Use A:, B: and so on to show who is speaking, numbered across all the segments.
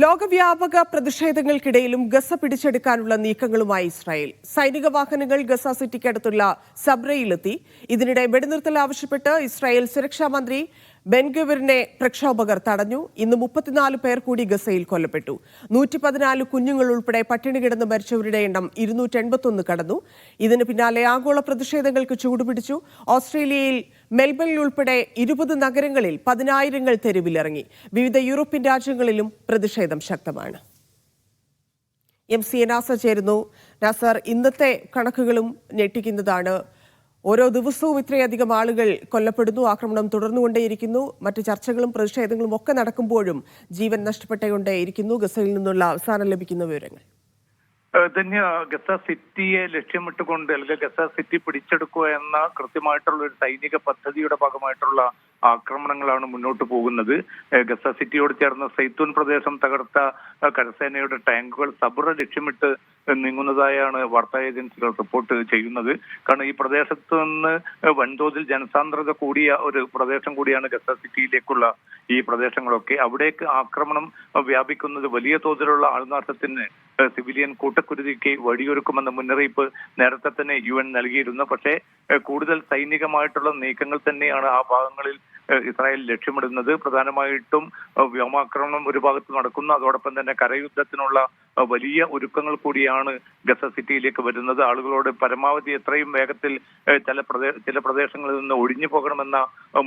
A: ലോകവ്യാപക പ്രതിഷേധങ്ങൾക്കിടയിലും Gaza പിടിച്ചെടുക്കാനുള്ള നീക്കങ്ങളുമായി Israel. സൈനിക വാഹനങ്ങൾ Gaza സിറ്റിക്കടുത്തുള്ള സബ്രയിലെത്തി. ഇതിനിടെ വെടിനിർത്തൽ ആവശ്യപ്പെട്ട് ഇസ്രായേൽ സുരക്ഷാ മന്ത്രി ബെൻഗവിറിനെ പ്രക്ഷോഭകർ തടഞ്ഞു. ഇന്ന് 34 പേർ കൂടി ഗസയിൽ കൊല്ലപ്പെട്ടു. 114 കുഞ്ഞുങ്ങൾ ഉൾപ്പെടെ പട്ടിണി കിടന്ന് മരിച്ചവരുടെ എണ്ണം 281 കടന്നു. ഇതിന് പിന്നാലെ ആഗോള പ്രതിഷേധങ്ങൾക്ക് ചൂടുപിടിച്ചു. ഓസ്ട്രേലിയയിൽ മെൽബണിൽ ഉൾപ്പെടെ 20 നഗരങ്ങളിൽ 10,000 തെരുവിലിറങ്ങി. വിവിധ യൂറോപ്യൻ രാജ്യങ്ങളിലും പ്രതിഷേധം ശക്തമാണ്. MC നാസർ ചേരുന്നു. നാസർ, ഇന്നത്തെ കണക്കുകളും ഞെട്ടിക്കുന്നതാണ്. ഓരോ ദിവസവും ഇത്രയധികം ആളുകൾ കൊല്ലപ്പെടുന്നു, ആക്രമണം തുടർന്നുകൊണ്ടേയിരിക്കുന്നു. മറ്റ് ചർച്ചകളും പ്രതിഷേധങ്ങളും ഒക്കെ നടക്കുമ്പോഴും ജീവൻ നഷ്ടപ്പെട്ടുകൊണ്ടേയിരിക്കുന്നു. ഗസയിൽ നിന്നുള്ള അവസാനം ലഭിക്കുന്ന വിവരങ്ങൾ.
B: ധന്യ, ഗസ സിറ്റിയെ ലക്ഷ്യമിട്ടുകൊണ്ട് അല്ലെങ്കിൽ ഗസ സിറ്റി പിടിച്ചെടുക്കുക എന്ന കൃത്യമായിട്ടുള്ള ഒരു സൈനിക പദ്ധതിയുടെ ഭാഗമായിട്ടുള്ള ആക്രമണങ്ങളാണ് മുന്നോട്ട് പോകുന്നത്. ഗസ സിറ്റിയോട് ചേർന്ന സൈത്തൂൻ പ്രദേശം തകർത്ത കരസേനയുടെ ടാങ്കുകൾ സബ്ര ലക്ഷ്യമിട്ട് നീങ്ങുന്നതായാണ് വാർത്താ ഏജൻസികൾ റിപ്പോർട്ട് ചെയ്യുന്നത്. കാരണം ഈ പ്രദേശത്ത് നിന്ന് വൻതോതിൽ ജനസാന്ദ്രത കൂടിയ ഒരു പ്രദേശം കൂടിയാണ് ഗസ സിറ്റിയിലേക്കുള്ള ഈ പ്രദേശങ്ങളൊക്കെ. അവിടേക്ക് ആക്രമണം വ്യാപിക്കുന്നത് വലിയ തോതിലുള്ള ആൾനാശത്തിന്, സിവിലിയൻ കൂട്ടക്കുരുതിക്ക് വഴിയൊരുക്കുമെന്ന മുന്നറിയിപ്പ് നേരത്തെ തന്നെ UN നൽകിയിരുന്നു. പക്ഷേ കൂടുതൽ സൈനികമായിട്ടുള്ള നീക്കങ്ങൾ തന്നെയാണ് ആ ഭാഗങ്ങളിൽ ഇസ്രായേൽ ലക്ഷ്യമിടുന്നത്. പ്രധാനമായിട്ടും വ്യോമാക്രമണം ഒരു ഭാഗത്ത് നടക്കുന്നു. അതോടൊപ്പം തന്നെ കരയുദ്ധത്തിനുള്ള വലിയ ഒരുക്കങ്ങൾ കൂടിയാണ് ഗസ സിറ്റിയിലേക്ക് വരുന്നത്. ആളുകളോട് പരമാവധി എത്രയും വേഗത്തിൽ ചില പ്രദേശങ്ങളിൽ നിന്ന് ഒഴിഞ്ഞു പോകണമെന്ന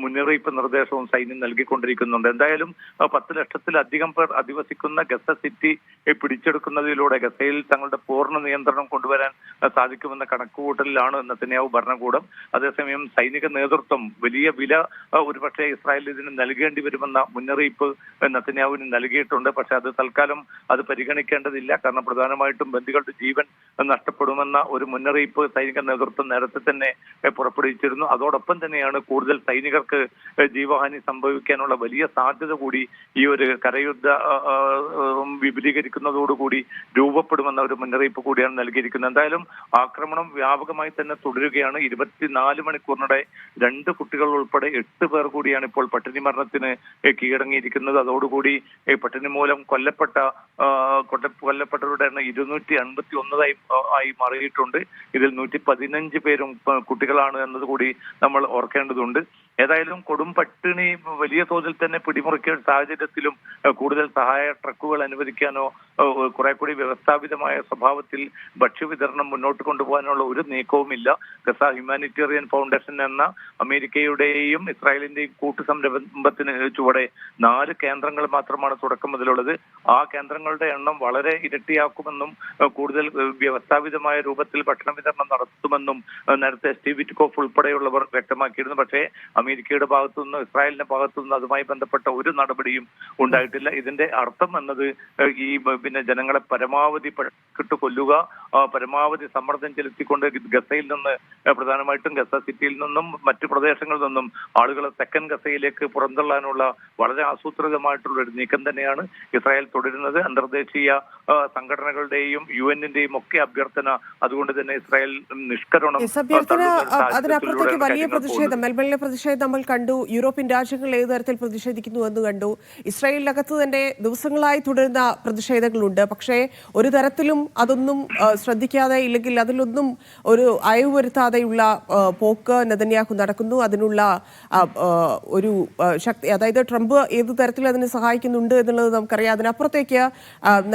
B: മുന്നറിയിപ്പ് നിർദ്ദേശവും സൈന്യം നൽകിക്കൊണ്ടിരിക്കുന്നുണ്ട്. എന്തായാലും 10 ലക്ഷത്തിലധികം പേർ അധിവസിക്കുന്ന ഗസ സിറ്റി പിടിച്ചെടുക്കുന്നതിലൂടെ ഗസയിൽ തങ്ങളുടെ പൂർണ്ണ നിയന്ത്രണം കൊണ്ടുവരാൻ സാധിക്കുമെന്ന കണക്കുകൂട്ടലിലാണ് നെതന്യാഹു ഭരണകൂടം. അതേസമയം സൈനിക നേതൃത്വം വലിയ വില ഒരുപക്ഷെ ഇസ്രായേൽ ഇതിന് നൽകേണ്ടി വരുമെന്ന മുന്നറിയിപ്പ് നെതന്യാഹുവിന് നൽകിയിട്ടുണ്ട്. പക്ഷെ അത് തൽക്കാലം അത് പരിഗണിക്കേണ്ടതില്ല. കാരണം പ്രധാനമായിട്ടും ബന്ദികളുടെ ജീവൻ നഷ്ടപ്പെടുമെന്ന ഒരു മുന്നറിയിപ്പ് സൈനിക നേതൃത്വം നേരത്തെ തന്നെ പുറപ്പെടുവിച്ചിരുന്നു. അതോടൊപ്പം തന്നെയാണ് കൂടുതൽ സൈനികർക്ക് ജീവഹാനി സംഭവിക്കാനുള്ള വലിയ സാധ്യത കൂടി ഈ ഒരു കരയുദ്ധ വിപുലീകരിക്കുന്നതോടുകൂടി രൂപപ്പെടുമെന്ന ഒരു മുന്നറിയിപ്പ് കൂടിയാണ് നൽകിയിരിക്കുന്നത്. എന്തായാലും ആക്രമണം വ്യാപകമായി തന്നെ തുടരുകയാണ്. 24 മണിക്കൂറിനിടെ 2 കുട്ടികൾ ഉൾപ്പെടെ 8 പേർ കൂടിയാണ് ഇപ്പോൾ പട്ടിണി മരണത്തിന് കീഴടങ്ങിയിരിക്കുന്നത്. അതോടുകൂടി പട്ടിണി മൂലം കൊല്ലപ്പെട്ടവരുടെ എണ്ണം 251 ആയി മാറിയിട്ടുണ്ട്. ഇതിൽ 115 പേരും കുട്ടികളാണ് എന്നതുകൂടി നമ്മൾ ഓർക്കേണ്ടതുണ്ട്. ഏതായാലും കൊടും പട്ടിണി വലിയ തോതിൽ തന്നെ പിടിമുറുക്കിയ സാഹചര്യത്തിലും കൂടുതൽ സഹായ ട്രക്കുകൾ അനുവദിക്കാനോ കുറെ കൂടി വ്യവസ്ഥാപിതമായ സ്വഭാവത്തിൽ ഭക്ഷ്യവിതരണം മുന്നോട്ട് കൊണ്ടുപോകാനുള്ള ഒരു നീക്കവുമില്ല. ഗസ ഹ്യൂമാനിറ്റേറിയൻ ഫൗണ്ടേഷൻ എന്ന അമേരിക്കയുടെയും ഇസ്രായേലിന്റെയും കൂട്ടുസംരംഭത്തിന് ചുവടെ 4 കേന്ദ്രങ്ങൾ മാത്രമാണ് തുടക്കം മുതലുള്ളത്. ആ കേന്ദ്രങ്ങളുടെ എണ്ണം വളരെ ഇരട്ടിയാക്കുമെന്നും കൂടുതൽ വ്യവസ്ഥാപിതമായ രൂപത്തിൽ ഭക്ഷണ വിതരണം നടത്തുമെന്നും നേരത്തെ സ്റ്റീവ് വിറ്റ്കോഫ് ഉൾപ്പെടെയുള്ളവർ വ്യക്തമാക്കിയിരുന്നു. പക്ഷേ അമേരിക്കയുടെ ഭാഗത്തുനിന്ന് ഇസ്രായേലിന്റെ ഭാഗത്തുനിന്ന് അതുമായി ബന്ധപ്പെട്ട ഒരു നടപടിയും ഉണ്ടായിട്ടില്ല. ഇതിന്റെ അർത്ഥം എന്നത് ഈ ജനങ്ങളെ പരമാവധി പഴക്കിട്ട് കൊല്ലുക, പരമാവധി സമ്മർദ്ദം ചെലുത്തിക്കൊണ്ട് ഗസയിൽ നിന്ന്, പ്രധാനമായിട്ടും ഗസ സിറ്റിയിൽ നിന്നും മറ്റു പ്രദേശങ്ങളിൽ നിന്നും ആളുകളെ തെക്കൻ ഗസയിലേക്ക് പുറന്തള്ളാനുള്ള വളരെ ആസൂത്രിതമായിട്ടുള്ള ഒരു നീക്കം തന്നെയാണ് ഇസ്രായേൽ തുടരുന്നത്. അന്തർദേശീയ സംഘടനകളുടെയും UN-ന്റെയും ഒക്കെ അഭ്യർത്ഥന അതുകൊണ്ട് തന്നെ ഇസ്രായേൽ നിഷ്കരണം.
A: അതിനപ്പുറത്തേക്ക് വലിയ പ്രതിഷേധം, മെൽബണിലെ പ്രതിഷേധം നമ്മൾ കണ്ടു. യൂറോപ്യൻ രാജ്യങ്ങൾ ഏത് തരത്തിൽ പ്രതിഷേധിക്കുന്നു എന്ന് കണ്ടു. ഇസ്രായേലിനകത്ത് തന്നെ ദിവസങ്ങളായി തുടരുന്ന പ്രതിഷേധങ്ങളുണ്ട്. പക്ഷേ ഒരു തരത്തിലും അതൊന്നും ശ്രദ്ധിക്കാതെ, ഇല്ലെങ്കിൽ അതിലൊന്നും ഒരു അയവ് വരുത്താതെയുള്ള പോക്ക് നെതന്യാഹു നടക്കുന്നു. അതിനുള്ള ഒരു ശക്തി, അതായത് ട്രംപ് ഏത് തരത്തിൽ അതിനെ സഹായിക്കുന്നുണ്ട് എന്നുള്ളത് നമുക്കറിയാം. അതിനപ്പുറത്തേക്ക്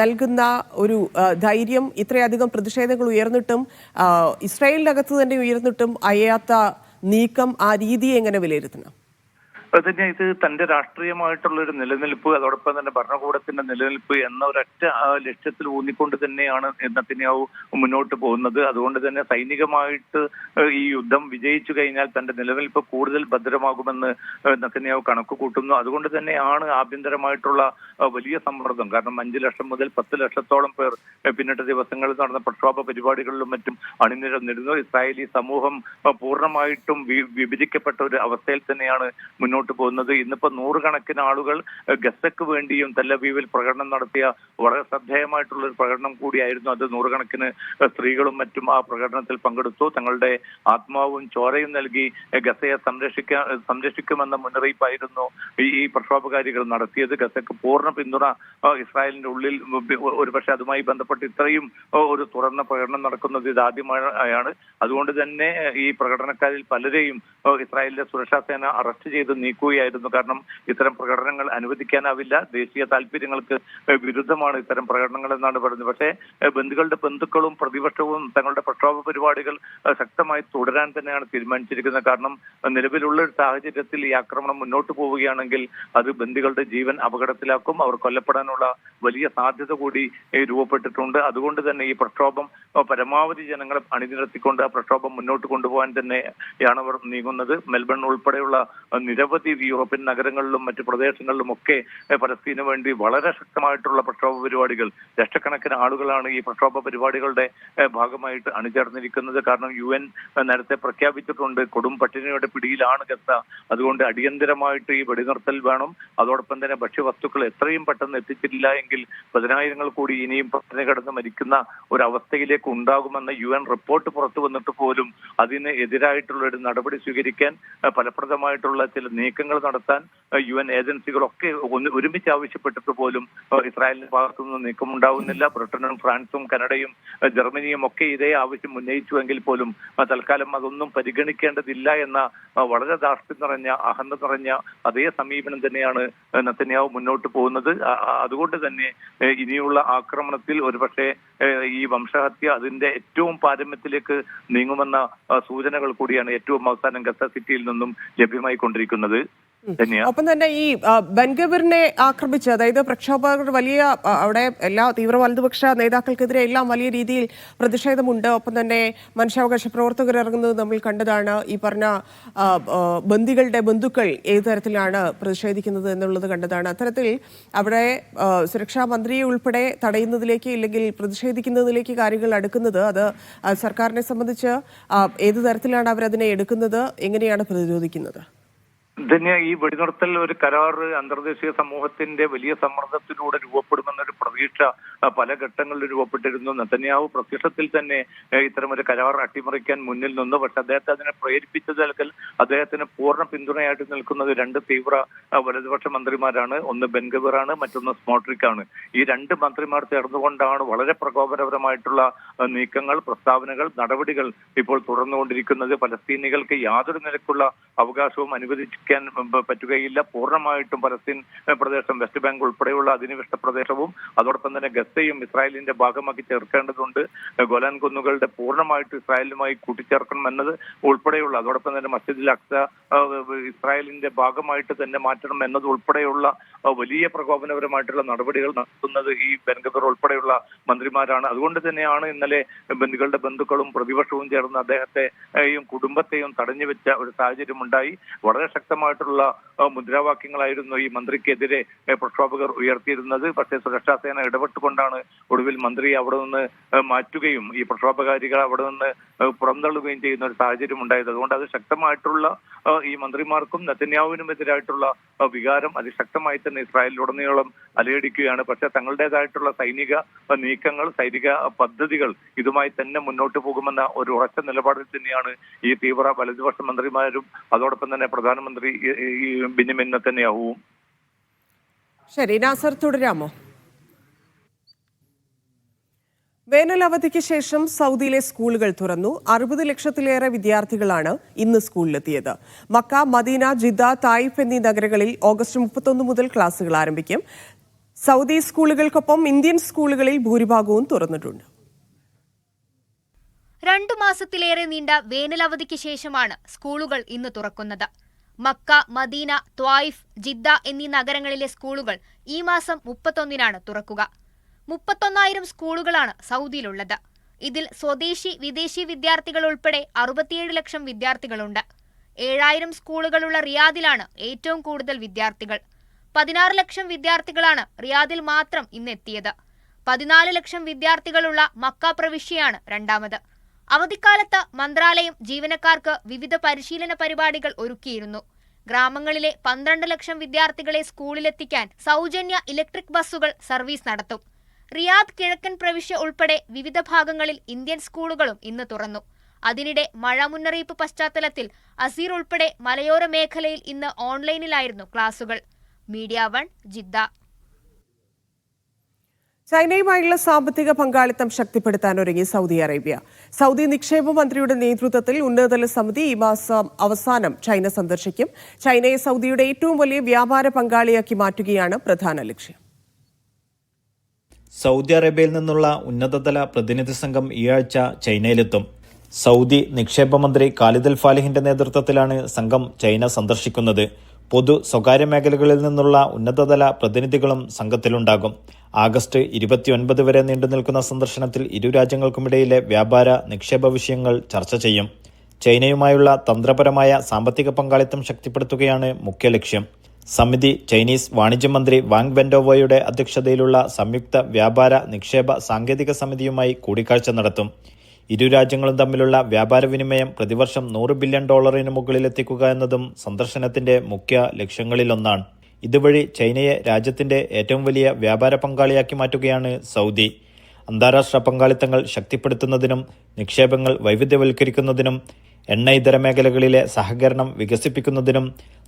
A: നൽകുന്ന ഒരു ധൈര്യം, ഇത്രയധികം പ്രതിഷേധങ്ങൾ ഉയർന്നിട്ടും ഇസ്രായേലിനകത്ത് തന്നെ ഉയർന്നിട്ടും അയ്യാത്ത നീക്കം, ആ രീതിയെ എങ്ങനെ വിലയിരുത്തണം?
B: തന്നെ ഇത് തന്റെ രാഷ്ട്രീയമായിട്ടുള്ള ഒരു നിലനിൽപ്പ്, അതോടൊപ്പം തന്നെ ഭരണകൂടത്തിന്റെ നിലനിൽപ്പ് എന്ന ഒരൊറ്റ ലക്ഷ്യത്തിൽ ഊന്നിക്കൊണ്ട് തന്നെയാണ് നെതന്യാഹു മുന്നോട്ട് പോകുന്നത്. അതുകൊണ്ട് തന്നെ സൈനികമായിട്ട് ഈ യുദ്ധം വിജയിച്ചു കഴിഞ്ഞാൽ തന്റെ നിലനിൽപ്പ് കൂടുതൽ ഭദ്രമാകുമെന്ന് നെതന്യാഹു കണക്ക് കൂട്ടുന്നു. അതുകൊണ്ട് തന്നെയാണ് ആഭ്യന്തരമായിട്ടുള്ള വലിയ സമ്മർദ്ദം. കാരണം 5 ലക്ഷം മുതൽ 10 ലക്ഷത്തോളം പേർ പിന്നിട്ട ദിവസങ്ങളിൽ നടന്ന പ്രക്ഷോഭ പരിപാടികളിലും മറ്റും അണിനിരന്നിരുന്നു. ഇസ്രായേലി സമൂഹം പൂർണ്ണമായിട്ടും വിഭജിക്കപ്പെട്ട ഒരു അവസ്ഥയിൽ തന്നെയാണ് മുന്നോട്ട് മുന്നോട്ട് പോകുന്നത്. ഇന്നിപ്പോ നൂറുകണക്കിന് ആളുകൾ ഗസക്ക് വേണ്ടിയും തെല്ലവീവിൽ പ്രകടനം നടത്തിയ വളരെ ശ്രദ്ധേയമായിട്ടുള്ള ഒരു പ്രകടനം കൂടിയായിരുന്നു അത്. നൂറുകണക്കിന് സ്ത്രീകളും മറ്റും ആ പ്രകടനത്തിൽ പങ്കെടുത്തു. തങ്ങളുടെ ആത്മാവും ചോരയും നൽകി ഗസയെ സംരക്ഷിക്കുമെന്ന മുന്നറിയിപ്പായിരുന്നു ഈ പ്രക്ഷോഭകാരികൾ നടത്തിയത്. ഗസക്ക് പൂർണ്ണ പിന്തുണ ഇസ്രായേലിന്റെ ഉള്ളിൽ, ഒരുപക്ഷെ അതുമായി ബന്ധപ്പെട്ട് ഇത്രയും ഒരു തുറന്ന പ്രകടനം നടക്കുന്നത് ഇതാദ്യമായാണ്. അതുകൊണ്ട് തന്നെ ഈ പ്രകടനക്കാരിൽ പലരെയും ഇസ്രായേലിന്റെ സുരക്ഷാ സേന അറസ്റ്റ് ചെയ്ത് നീക്കുകയായിരുന്നു. കാരണം ഇത്തരം പ്രകടനങ്ങൾ അനുവദിക്കാനാവില്ല, ദേശീയ താല്പര്യങ്ങൾക്ക് വിരുദ്ധമാണ് ഇത്തരം പ്രകടനങ്ങൾ എന്നാണ് പറയുന്നത്. പക്ഷേ ബന്ധുക്കളുടെ ബന്ധുക്കളും പ്രതിപക്ഷവും തങ്ങളുടെ പ്രക്ഷോഭ പരിപാടികൾ ശക്തമായി തുടരാൻ തന്നെയാണ് തീരുമാനിച്ചിരിക്കുന്നത്. കാരണം നിലവിലുള്ള ഒരു സാഹചര്യത്തിൽ ഈ ആക്രമണം മുന്നോട്ട് പോവുകയാണെങ്കിൽ അത് ബന്ധുക്കളുടെ ജീവൻ അപകടത്തിലാക്കും. അവർ കൊല്ലപ്പെടാനുള്ള വലിയ സാധ്യത കൂടി രൂപപ്പെട്ടിട്ടുണ്ട്. അതുകൊണ്ട് തന്നെ ഈ പ്രക്ഷോഭം പരമാവധി ജനങ്ങളെ അണിനിരത്തിക്കൊണ്ട് ആ പ്രക്ഷോഭം മുന്നോട്ട് കൊണ്ടുപോകാൻ തന്നെയാണ് അവർ നീങ്ങുന്നത്. മെൽബൺ ഉൾപ്പെടെയുള്ള നിരവധി യൂറോപ്യൻ നഗരങ്ങളിലും മറ്റു പ്രദേശങ്ങളിലും ഒക്കെ പലസ്തീനു വേണ്ടി വളരെ ശക്തമായിട്ടുള്ള പ്രക്ഷോഭ പരിപാടികൾ, ലക്ഷക്കണക്കിന് ആളുകളാണ് ഈ പ്രക്ഷോഭ പരിപാടികളുടെ ഭാഗമായിട്ട് അണിചേർന്നിരിക്കുന്നത്. കാരണം UN നേരത്തെ പ്രഖ്യാപിച്ചിട്ടുണ്ട് കൊടും പട്ടിണിയുടെ പിടിയിലാണ് ഗസ. അതുകൊണ്ട് അടിയന്തരമായിട്ട് ഈ വെടിനിർത്തൽ വേണം. അതോടൊപ്പം തന്നെ ഭക്ഷ്യവസ്തുക്കൾ എത്രയും പെട്ടെന്ന് എത്തിച്ചില്ല എങ്കിൽ 10,000 കൂടി ഇനിയും പട്ടിണി കിടന്ന് മരിക്കുന്ന ഒരു അവസ്ഥയിലേക്ക് ഉണ്ടാകുമെന്ന UN റിപ്പോർട്ട് പുറത്തു വന്നിട്ട് പോലും അതിന് എതിരായിട്ടുള്ള ഒരു നടപടി സ്വീകരിക്കാൻ, ഫലപ്രദമായിട്ടുള്ള ചില നീക്കങ്ങൾ നടത്താൻ UN ഏജൻസികളൊക്കെ ഒരുമിച്ച് ആവശ്യപ്പെട്ടിട്ട് പോലും ഇസ്രായേലിന്റെ ഭാഗത്തുനിന്ന് നീക്കമുണ്ടാവുന്നില്ല. ബ്രിട്ടനും ഫ്രാൻസും കനഡയും ജർമ്മനിയും ഒക്കെ ഇതേ ആവശ്യം ഉന്നയിച്ചുവെങ്കിൽ പോലും തൽക്കാലം അതൊന്നും പരിഗണിക്കേണ്ടതില്ല എന്ന വളരെ ധാർഷ്ട്യം നിറഞ്ഞ, അഹന്ത നിറഞ്ഞ അതേ സമീപനം തന്നെയാണ് നെതന്യാഹു മുന്നോട്ട് പോകുന്നത്. അതുകൊണ്ട് തന്നെ ഇനിയുള്ള ആക്രമണത്തിൽ ഒരുപക്ഷെ ഈ വംശഹത്യ അതിന്റെ ഏറ്റവും പാരമ്യത്തിലേക്ക് നീങ്ങുമെന്ന സൂചനകൾ കൂടിയാണ് ഏറ്റവും അവസാനം ഗസ സിറ്റിയിൽ നിന്നും ലഭ്യമായിക്കൊണ്ടിരിക്കുന്നത്.
A: ഒപ്പം തന്നെ ഈ ബെൻഗവിറിനെ ആക്രമിച്ച്, അതായത് പ്രക്ഷോഭകർ വലിയ അവിടെ എല്ലാ തീവ്ര വലതുപക്ഷ നേതാക്കൾക്കെതിരെ എല്ലാം വലിയ രീതിയിൽ പ്രതിഷേധമുണ്ട്. ഒപ്പം തന്നെ മനുഷ്യാവകാശ പ്രവർത്തകർ ഇറങ്ങുന്നത് നമ്മൾ കണ്ടതാണ്. ഈ പറഞ്ഞ ബന്ദികളുടെ ബന്ധുക്കൾ ഏത് തരത്തിലാണ് പ്രതിഷേധിക്കുന്നത് എന്നുള്ളത് കണ്ടതാണ്. അത്തരത്തിൽ അവിടെ സുരക്ഷാ മന്ത്രിയെ ഉൾപ്പെടെ തടയുന്നതിലേക്ക് ഇല്ലെങ്കിൽ പ്രതിഷേധിക്കുന്നതിലേക്ക് കാര്യങ്ങൾ അടുക്കുന്നത്, അത് സർക്കാരിനെ സംബന്ധിച്ച് ഏത് തരത്തിലാണ് അവരതിനെ എടുക്കുന്നത്, എങ്ങനെയാണ് പ്രതിരോധിക്കുന്നത്?
B: ധന്യ, ഈ വെടിനിർത്തൽ ഒരു കരാർ അന്തർദേശീയ സമൂഹത്തിന്റെ വലിയ സമ്മർദ്ദത്തിലൂടെ രൂപപ്പെടുമെന്നൊരു പ്രതീക്ഷ പല ഘട്ടങ്ങളിൽ രൂപപ്പെട്ടിരുന്നു. നെതന്യാഹു പ്രത്യക്ഷത്തിൽ തന്നെ ഇത്തരമൊരു കരാർ അട്ടിമറിക്കാൻ മുന്നിൽ നിന്നു. പക്ഷെ അദ്ദേഹത്തെ അതിനെ പ്രേരിപ്പിച്ചത് അദ്ദേഹത്തിന് പൂർണ്ണ പിന്തുണയായിട്ട് നിൽക്കുന്നത് 2 തീവ്ര വലതുപക്ഷ മന്ത്രിമാരാണ്. ഒന്ന് ബെൻഗവിറാണ്, മറ്റൊന്ന് സ്മോട്രിക്കാണ്. ഈ 2 മന്ത്രിമാർ ചേർന്നുകൊണ്ടാണ് വളരെ പ്രകോപനപരമായിട്ടുള്ള നീക്കങ്ങൾ, പ്രസ്താവനകൾ, നടപടികൾ ഇപ്പോൾ തുടർന്നുകൊണ്ടിരിക്കുന്നത്. പലസ്തീനികൾക്ക് യാതൊരു നിലക്കുള്ള അവകാശവും അനുവദിക്കാൻ പറ്റുകയില്ല. പൂർണ്ണമായിട്ടും പലസ്തീൻ പ്രദേശം, വെസ്റ്റ് ബാങ്ക് ഉൾപ്പെടെയുള്ള അധിനിവേശ പ്രദേശവും അതോടൊപ്പം തന്നെ ഗസയും ഇസ്രായേലിന്റെ ഭാഗമാക്കി ചേർക്കേണ്ടതുണ്ട്. ഗോലാൻ കുന്നുകളുടെ പൂർണ്ണമായിട്ട് ഇസ്രായേലുമായി കൂട്ടിച്ചേർക്കണം എന്നത് ഉൾപ്പെടെയുള്ള, അതോടൊപ്പം തന്നെ മസ്ജിദുൽ അഖ്സ ഇസ്രായേലിന്റെ ഭാഗമായിട്ട് തന്നെ മാറ്റണം എന്നത് ഉൾപ്പെടെയുള്ള വലിയ പ്രകോപനപരമായിട്ടുള്ള നടപടികൾ നടത്തുന്നത് ഈ ബെൻഗവിർ ഉൾപ്പെടെയുള്ള മന്ത്രിമാരാണ്. അതുകൊണ്ട് തന്നെയാണ് ഇന്നലെ ബന്ധുക്കളുടെ ബന്ധുക്കളും പ്രതിപക്ഷവും ചേർന്ന് അദ്ദേഹത്തെയും കുടുംബത്തെയും തടഞ്ഞു വെച്ച ഒരു സാഹചര്യം ഉണ്ടായി. വളരെ ശക്തമായിട്ടുള്ള മുദ്രാവാക്യങ്ങളായിരുന്നു ഈ മന്ത്രിക്കെതിരെ പ്രക്ഷോഭകർ ഉയർത്തിയിരുന്നത്. പക്ഷേ സുരക്ഷാ സേന ഇടപെട്ടുകൊണ്ടാണ് ഒടുവിൽ മന്ത്രിയെ അവിടെ നിന്ന് മാറ്റുകയും ഈ പ്രക്ഷോഭകാരികൾ അവിടെ നിന്ന് പുറന്തള്ളുകയും ചെയ്യുന്ന ഒരു സാഹചര്യം ഉണ്ടായത്. അതുകൊണ്ട് അത് ശക്തമായിട്ടുള്ള ഈ മന്ത്രിമാർക്കും നെതന്യാഹുവിനുമെതിരായിട്ടുള്ള വികാരം അതിശക്തമായി തന്നെ ഇസ്രായേലിലുടനീളം അലയടിക്കുകയാണ്. പക്ഷെ തങ്ങളുടേതായിട്ടുള്ള സൈനിക നീക്കങ്ങൾ, സൈനിക പദ്ധതികൾ ഇതുമായി തന്നെ മുന്നോട്ട് പോകുമെന്ന ഒരു ഉറച്ച നിലപാടിൽ തന്നെയാണ് ഈ തീവ്ര വലതുപക്ഷ മന്ത്രിമാരും അതോടൊപ്പം തന്നെ പ്രധാനമന്ത്രി ബെന്യാമിൻ നെതന്യാഹുവും.
A: ശരി, നാസർ തുടരാമോ? വേനൽ അവധിക്ക് ശേഷം സൗദിയിലെ സ്കൂളുകൾ തുറന്നു. 60 ലക്ഷത്തിലേറെ വിദ്യാർത്ഥികളാണ് ഇന്ന് സ്കൂളിലെത്തിയത്. മക്ക, മദീന, ജിദ്ദ, തായിഫ് എന്നീ നഗരങ്ങളിൽ ഓഗസ്റ്റ് 31 മുതൽ ക്ലാസുകൾ ആരംഭിക്കും. സൗദി സ്കൂളുകൾക്കൊപ്പം ഇന്ത്യൻ സ്കൂളുകളിൽ ഭൂരിഭാഗവും തുറന്നിട്ടുണ്ട്.
C: 2 മാസത്തിലേറെ നീണ്ട വേനലവധിക്ക് ശേഷമാണ് സ്കൂളുകൾ ഇന്ന് തുറക്കുന്നത്. മക്ക, മദീന, ത്വായിഫ്, ജിദ്ദ എന്നീ നഗരങ്ങളിലെ സ്കൂളുകൾ ഈ മാസം 31-നാണ് തുറക്കുക. 31,000 സ്കൂളുകളാണ് സൗദിയിലുള്ളത്. ഇതിൽ സ്വദേശി, വിദേശി വിദ്യാർത്ഥികൾ ഉൾപ്പെടെ 67 ലക്ഷം വിദ്യാർത്ഥികളുണ്ട്. 7,000 സ്കൂളുകളുള്ള റിയാദിലാണ് ഏറ്റവും കൂടുതൽ വിദ്യാർത്ഥികൾ. 16 ലക്ഷം വിദ്യാർത്ഥികളാണ് റിയാദിൽ മാത്രം ഇന്നെത്തിയത്. 14 ലക്ഷം വിദ്യാർത്ഥികളുള്ള മക്ക പ്രവിശ്യയാണ് രണ്ടാമത്. അവധിക്കാലത്ത് മന്ത്രാലയം ജീവനക്കാർക്ക് വിവിധ പരിശീലന പരിപാടികൾ ഒരുക്കിയിരുന്നു. ഗ്രാമങ്ങളിലെ 12 ലക്ഷം വിദ്യാർത്ഥികളെ സ്കൂളിലെത്തിക്കാൻ സൗജന്യ ഇലക്ട്രിക് ബസ്സുകൾ സർവീസ് നടത്തും. റിയാദ് കിഴക്കൻ പ്രവിശ്യ ഉൾപ്പെടെ വിവിധ ഭാഗങ്ങളിൽ ഇന്ത്യൻ സ്കൂളുകളും ഇന്ന് തുറന്നു. അതിനിടെ മഴ മുന്നറിയിപ്പ് പശ്ചാത്തലത്തിൽ അസീർ ഉൾപ്പെടെ മലയോര മേഖലയിൽ ഇന്ന് ഓൺലൈനിലായിരുന്നു ക്ലാസുകൾ. Media 1 Jeddah.
A: ചൈനയുമായുള്ള സാമ്പത്തിക പങ്കാളിത്തം ശക്തിപ്പെടുത്താൻ ഒരുങ്ങി സൗദി അറേബ്യ. സൗദി നിക്ഷേപ മന്ത്രിയുടെ നേതൃത്വത്തിൽ ഉന്നതതല സമിതി ഈ മാസം അവസാനം ചൈന സന്ദർശിക്കും. ചൈനയെ സൗദിയുടെ ഏറ്റവും വലിയ വ്യാപാര പങ്കാളിയാക്കി മാറ്റുകയാണ് പ്രധാന ലക്ഷ്യം.
D: സൗദി അറേബ്യയിൽ നിന്നുള്ള ഉന്നതതല പ്രതിനിധി സംഘം ഈ ആഴ്ച ചൈനയിലെത്തും. സൗദി നിക്ഷേപ മന്ത്രി ഖാലിദ് അൽ ഫാലിഹിന്റെ നേതൃത്വത്തിലാണ് സംഘം ചൈന സന്ദർശിക്കുന്നത്. പൊതു സ്വകാര്യ മേഖലകളിൽ നിന്നുള്ള ഉന്നതതല പ്രതിനിധികളും സംഘത്തിലുണ്ടാകും. ആഗസ്റ്റ് 29 വരെ നീണ്ടുനിൽക്കുന്ന സന്ദർശനത്തിൽ ഇരു രാജ്യങ്ങൾക്കുമിടയിലെ വ്യാപാര നിക്ഷേപ വിഷയങ്ങൾ ചർച്ച ചെയ്യും. ചൈനയുമായുള്ള തന്ത്രപരമായ സാമ്പത്തിക പങ്കാളിത്തം ശക്തിപ്പെടുത്തുകയാണ് മുഖ്യ ലക്ഷ്യം. സമിതി ചൈനീസ് വാണിജ്യമന്ത്രി വാങ് വെന്റോവോയുടെ അധ്യക്ഷതയിലുള്ള സംയുക്ത വ്യാപാര നിക്ഷേപ സാങ്കേതിക സമിതിയുമായി കൂടിക്കാഴ്ച നടത്തും. ഇരു രാജ്യങ്ങളും തമ്മിലുള്ള വ്യാപാര വിനിമയം പ്രതിവർഷം $100 ബില്യൺ മുകളിലെത്തിക്കുക എന്നതും സന്ദർശനത്തിന്റെ മുഖ്യ ലക്ഷ്യങ്ങളിലൊന്നാണ്. ഇതുവഴി ചൈനയെ രാജ്യത്തിന്റെ ഏറ്റവും വലിയ വ്യാപാര പങ്കാളിയാക്കി മാറ്റുകയാണ് സൗദി. അന്താരാഷ്ട്ര പങ്കാളിത്തങ്ങൾ ശക്തിപ്പെടുത്തുന്നതിനും നിക്ഷേപങ്ങൾ വൈവിധ്യവൽക്കരിക്കുന്നതിനും എണ്ണ ഇതര മേഖലകളിലെ സഹകരണം വികസിപ്പിക്കുന്നതിനും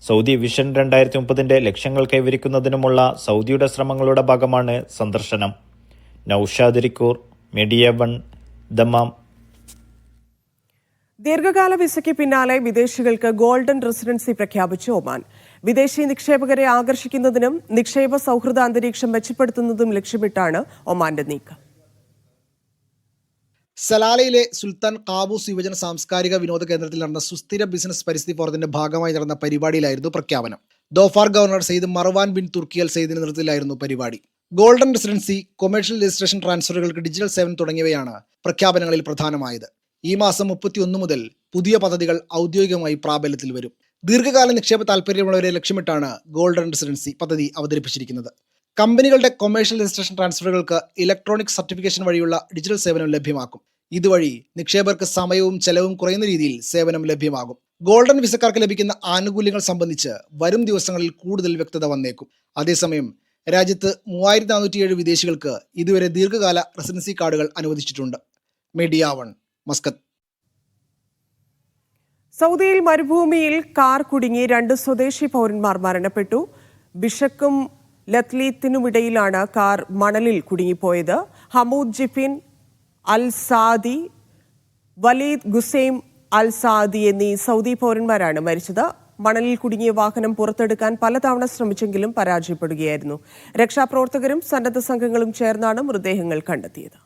D: സൗദി വിഷൻ 2030 ലക്ഷ്യങ്ങൾ കൈവരിക്കുന്നതിനുമുള്ള സൗദിയുടെ ശ്രമങ്ങളുടെ ഭാഗമാണ് സന്ദർശനം. Naushad റിക്കൂർ, media 1, Dammam.
A: ദീർഘകാല വിസയ്ക്ക് പിന്നാലെ വിദേശികൾക്ക് ഗോൾഡൻ റെസിഡൻസി പ്രഖ്യാപിച്ചു ഒമാൻ. വിദേശി നിക്ഷേപകരെ ആകർഷിക്കുന്നതിനും നിക്ഷേപ സൗഹൃദ അന്തരീക്ഷം മെച്ചപ്പെടുത്തുന്നതും ലക്ഷ്യമിട്ടാണ് ഒമാന്റെ നീക്കം.
E: സലാലയിലെ സുൽത്താൻ കാബൂസ് യുവജന സാംസ്കാരിക വിനോദ കേന്ദ്രത്തിൽ നടന്ന സുസ്ഥിര ബിസിനസ് പരിസ്ഥിതി ഫോറത്തിന്റെ ഭാഗമായി നടന്ന പരിപാടിയിലായിരുന്നു പ്രഖ്യാപനം. Dhofar governor Sayyid Marwan bin Turki Al സെയ്ദിന്റെ നേതൃത്വത്തിലായിരുന്നു പരിപാടി. ഗോൾഡൻ റെസിഡൻസി, കൊമേഴ്ഷ്യൽ രജിസ്ട്രേഷൻ ട്രാൻസ്ഫറുകൾക്ക് ഡിജിറ്റൽ സേവനം തുടങ്ങിയവയാണ് പ്രഖ്യാപനങ്ങളിൽ പ്രധാനമായത്. ഈ മാസം 31 മുതൽ പുതിയ പദ്ധതികൾ ഔദ്യോഗികമായി പ്രാബല്യത്തിൽ വരും. ദീർഘകാല നിക്ഷേപ താൽപ്പര്യമുള്ളവരെ ലക്ഷ്യമിട്ടാണ് ഗോൾഡൻ റെസിഡൻസി പദ്ധതി അവതരിപ്പിച്ചിരിക്കുന്നത്. കമ്പനികളുടെ കൊമേഴ്ഷ്യൽ രജിസ്ട്രേഷൻ ട്രാൻസ്ഫറുകൾക്ക് ഇലക്ട്രോണിക് സർട്ടിഫിക്കേഷൻ വഴിയുള്ള ഡിജിറ്റൽ സേവനം ലഭ്യമാക്കും. ഇതുവഴി നിക്ഷേപകർക്ക് സമയവും ചെലവും കുറയുന്ന രീതിയിൽ സേവനം ലഭ്യമാകും. ഗോൾഡൻ വിസക്കാർക്ക് ലഭിക്കുന്ന ആനുകൂല്യങ്ങൾ സംബന്ധിച്ച് വരും ദിവസങ്ങളിൽ കൂടുതൽ വ്യക്തത വന്നേക്കും. അതേസമയം രാജ്യത്ത് 3407 വിദേശികൾക്ക് ഇതുവരെ ദീർഘകാല റെസിഡൻസി കാർഡുകൾ അനുവദിച്ചിട്ടുണ്ട്. Media 1, Muscat.
A: സൗദിയിൽ മരുഭൂമിയിൽ കാർ കുടുങ്ങി 2 സ്വദേശി പൗരന്മാർ മരണപ്പെട്ടു. ബിഷക്കും ലത്ലീത്തിനുമിടയിലാണ് കാർ മണലിൽ കുടുങ്ങിപ്പോയത്. ഹമൂദ് ജിഫിൻ അൽ സാദി, വലീദ് ഗുസൈം അൽ സാദി എന്നീ സൗദി പൗരന്മാരാണ് മരിച്ചത്. മണലിൽ കുടുങ്ങിയ വാഹനം പുറത്തെടുക്കാൻ പലതവണ ശ്രമിച്ചെങ്കിലും പരാജയപ്പെടുകയായിരുന്നു. രക്ഷാപ്രവർത്തകരും സന്നദ്ധ സംഘങ്ങളും ചേർന്നാണ് മൃതദേഹങ്ങൾ കണ്ടെത്തിയത്.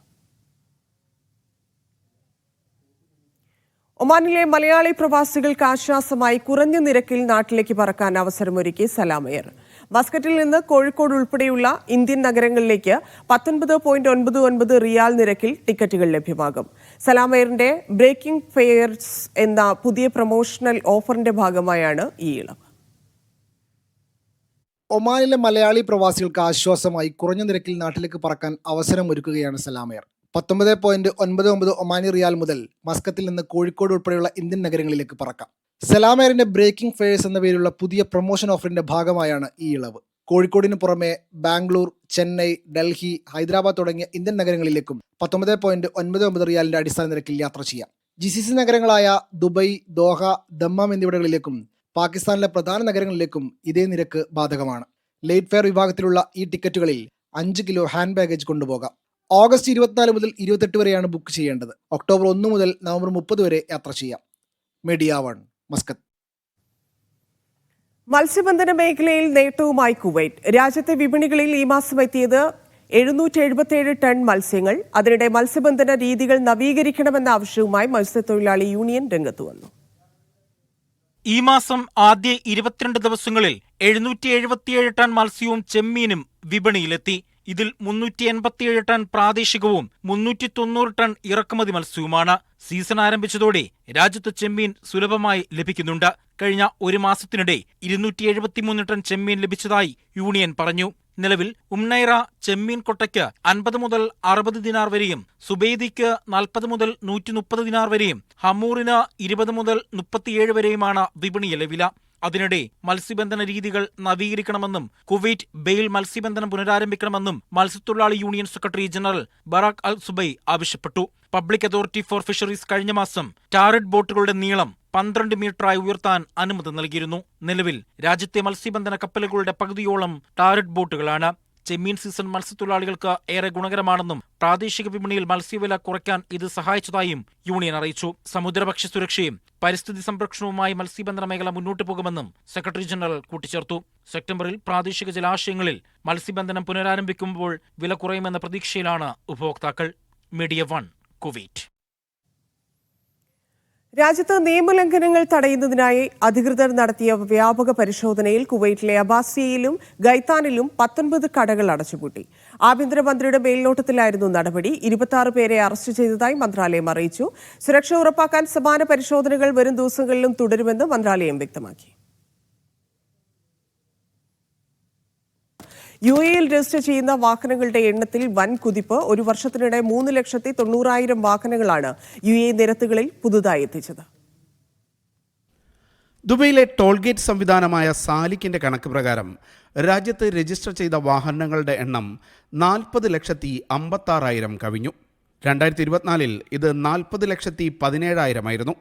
A: ഒമാനിലെ മലയാളി പ്രവാസികൾക്ക് ആശ്വാസമായി കുറഞ്ഞ നിരക്കിൽ നാട്ടിലേക്ക് പറക്കാൻ അവസരമൊരുക്കി സലാം എയർ. മസ്കറ്റിൽ നിന്ന് കോഴിക്കോട് ഉൾപ്പെടെയുള്ള ഇന്ത്യൻ നഗരങ്ങളിലേക്ക് 19.99 റിയാൽ നിരക്കിൽ ടിക്കറ്റുകൾ ലഭ്യമാകും. സലാം എയറിന്റെ ബ്രേക്കിംഗ് ഫെയർസ് എന്ന പുതിയ പ്രൊമോഷണൽ ഓഫറിന്റെ ഭാഗമായാണ് ഈ ഇളവ്.
E: ഒമാനിലെ മലയാളി പ്രവാസികൾക്ക് ആശ്വാസമായി കുറഞ്ഞ നിരക്കിൽ നാട്ടിലേക്ക് പറക്കാൻ അവസരമൊരുക്കുകയാണ് സലാം എയർ. 19.99 ഒമാനി റിയാൽ മുതൽ മസ്കത്തിൽ നിന്ന് കോഴിക്കോട് ഉൾപ്പെടെയുള്ള ഇന്ത്യൻ നഗരങ്ങളിലേക്ക് പറക്കാം. സലാം എയറിന്റെ ബ്രേക്കിംഗ് ഫെയർസ് എന്ന പേരിലുള്ള പുതിയ പ്രൊമോഷൻ ഓഫറിന്റെ ഭാഗമായാണ് ഈ ഇളവ്. കോഴിക്കോടിന് പുറമെ ബാംഗ്ലൂർ, ചെന്നൈ, ഡൽഹി, ഹൈദരാബാദ് തുടങ്ങിയ ഇന്ത്യൻ നഗരങ്ങളിലേക്കും 19.99 റിയാലിന്റെ അടിസ്ഥാന നിരക്കിൽ യാത്ര ചെയ്യാം. GCC നഗരങ്ങളായ ദുബൈ, ദോഹ, ദമ്മാം എന്നിവിടങ്ങളിലേക്കും പാകിസ്ഥാനിലെ പ്രധാന നഗരങ്ങളിലേക്കും ഇതേ നിരക്ക് ബാധകമാണ്. ലേറ്റ് ഫെയർ വിഭാഗത്തിലുള്ള ഈ ടിക്കറ്റുകളിൽ 5 കിലോ ഹാൻഡ് ബാഗേജ് കൊണ്ടുപോകാം. ഓഗസ്റ്റ് 24 മുതൽ 28 വരെയാണ് ബുക്ക് ചെയ്യേണ്ടത്. ഒക്ടോബർ 1 മുതൽ നവംബർ 30 വരെ യാത്ര ചെയ്യാം. Media 1, Muscat.
A: മത്സ്യബന്ധന മേഖലയിൽ നേട്ടവുമായി കുവൈറ്റ്. രാജ്യത്തെ വിപണികളിൽ ഈ മാസം എത്തിയത് 777 ടൺ മത്സ്യങ്ങൾ. അതിനിടെ മത്സ്യബന്ധന രീതികൾ നവീകരിക്കണമെന്ന ആവശ്യവുമായി മത്സ്യത്തൊഴിലാളി യൂണിയൻ രംഗത്ത് വന്നു.
F: ഈ മാസം ആദ്യ 22 ദിവസങ്ങളിൽ 777 ടൺ മത്സ്യവും ചെമ്മീനും വിപണിയിലെത്തി. ഇതിൽ 387 ടൺ പ്രാദേശികവും 390 ടൺ ഇറക്കുമതി മത്സ്യവുമാണ്. സീസൺ ആരംഭിച്ചതോടെ രാജ്യത്ത് ചെമ്മീൻ സുലഭമായി ലഭിക്കുന്നുണ്ട്. കഴിഞ്ഞ ഒരു മാസത്തിനിടെ 273 ടൺ ചെമ്മീൻ ലഭിച്ചതായി യൂണിയൻ പറഞ്ഞു. നിലവിൽ ഉംനൈറ ചെമ്മീൻ കൊട്ടയ്ക്ക് 50 മുതൽ 60 ദിനാർ വരെയും സുബൈദിക്ക് 40 മുതൽ 130 ദിനാർ വരെയും ഹമൂറിന് 20 മുതൽ 37 വരെയുമാണ് വിപണിയിലെ വില. അതിനിടെ മത്സ്യബന്ധന രീതികൾ നവീകരിക്കണമെന്നും കുവൈറ്റ് ബെയിൽ മത്സ്യബന്ധനം പുനരാരംഭിക്കണമെന്നും മത്സ്യത്തൊഴിലാളി യൂണിയൻ സെക്രട്ടറി ജനറൽ ബറാഖ് അൽ സുബൈ ആവശ്യപ്പെട്ടു. പബ്ലിക് അതോറിറ്റി ഫോർ ഫിഷറീസ് കഴിഞ്ഞ മാസം ടാറഡ് ബോട്ടുകളുടെ നീളം 12 മീറ്ററായി ഉയർത്താൻ അനുമതി നൽകിയിരുന്നു. നിലവിൽ രാജ്യത്തെ മത്സ്യബന്ധന കപ്പലുകളുടെ പകുതിയോളം ടാറഡ് ബോട്ടുകളാണ്. ചെമ്മീൻ സീസൺ മത്സ്യത്തൊഴിലാളികൾക്ക് ഏറെ ഗുണകരമാണെന്നും പ്രാദേശിക വിപണിയിൽ മത്സ്യവില കുറയ്ക്കാൻ ഇത് സഹായിച്ചതായും യൂണിയൻ അറിയിച്ചു. സമുദ്രഭക്ഷ്യ സുരക്ഷയും പരിസ്ഥിതി സംരക്ഷണവുമായി മത്സ്യബന്ധന മേഖല മുന്നോട്ടു പോകുമെന്നും സെക്രട്ടറി ജനറൽ കൂട്ടിച്ചേർത്തു. സെപ്റ്റംബറിൽ പ്രാദേശിക ജലാശയങ്ങളിൽ മത്സ്യബന്ധനം പുനരാരംഭിക്കുമ്പോൾ വില കുറയുമെന്ന പ്രതീക്ഷയിലാണ് ഉപഭോക്താക്കൾ. Media 1 Kuwait.
A: രാജ്യത്ത് നിയമലംഘനങ്ങൾ തടയുന്നതിനായി അധികൃതർ നടത്തിയ വ്യാപക പരിശോധനയിൽ കുവൈറ്റിലെ അബാസിയയിലും ഗൈത്താനിലും 19 കടകൾ അടച്ചുപൂട്ടി. ആഭ്യന്തരമന്ത്രിയുടെ മേൽനോട്ടത്തിലായിരുന്നു നടപടി. 26 പേരെ അറസ്റ്റ് ചെയ്തതായി മന്ത്രാലയം അറിയിച്ചു. സുരക്ഷ ഉറപ്പാക്കാൻ സമാന പരിശോധനകൾ വരും ദിവസങ്ങളിലും തുടരുമെന്ന് മന്ത്രാലയം വ്യക്തമാക്കി. UAEയിൽ രജിസ്റ്റർ ചെയ്യുന്ന വാഹനങ്ങളുടെ എണ്ണത്തിൽ വൻ കുതിപ്പ്. ഒരു വർഷത്തിനിടെ 3,90,000 വാഹനങ്ങളാണ് UAE നിരത്തുകളിൽ പുതുതായി എത്തിച്ചത്.
G: ദുബൈയിലെ ടോൾഗേറ്റ് സംവിധാനമായ സാലിക്കിന്റെ കണക്ക് പ്രകാരം രാജ്യത്ത് രജിസ്റ്റർ ചെയ്ത വാഹനങ്ങളുടെ എണ്ണം 40,56,000 കവിഞ്ഞു. 2024 ഇത് 40,17,000 ആയിരുന്നു.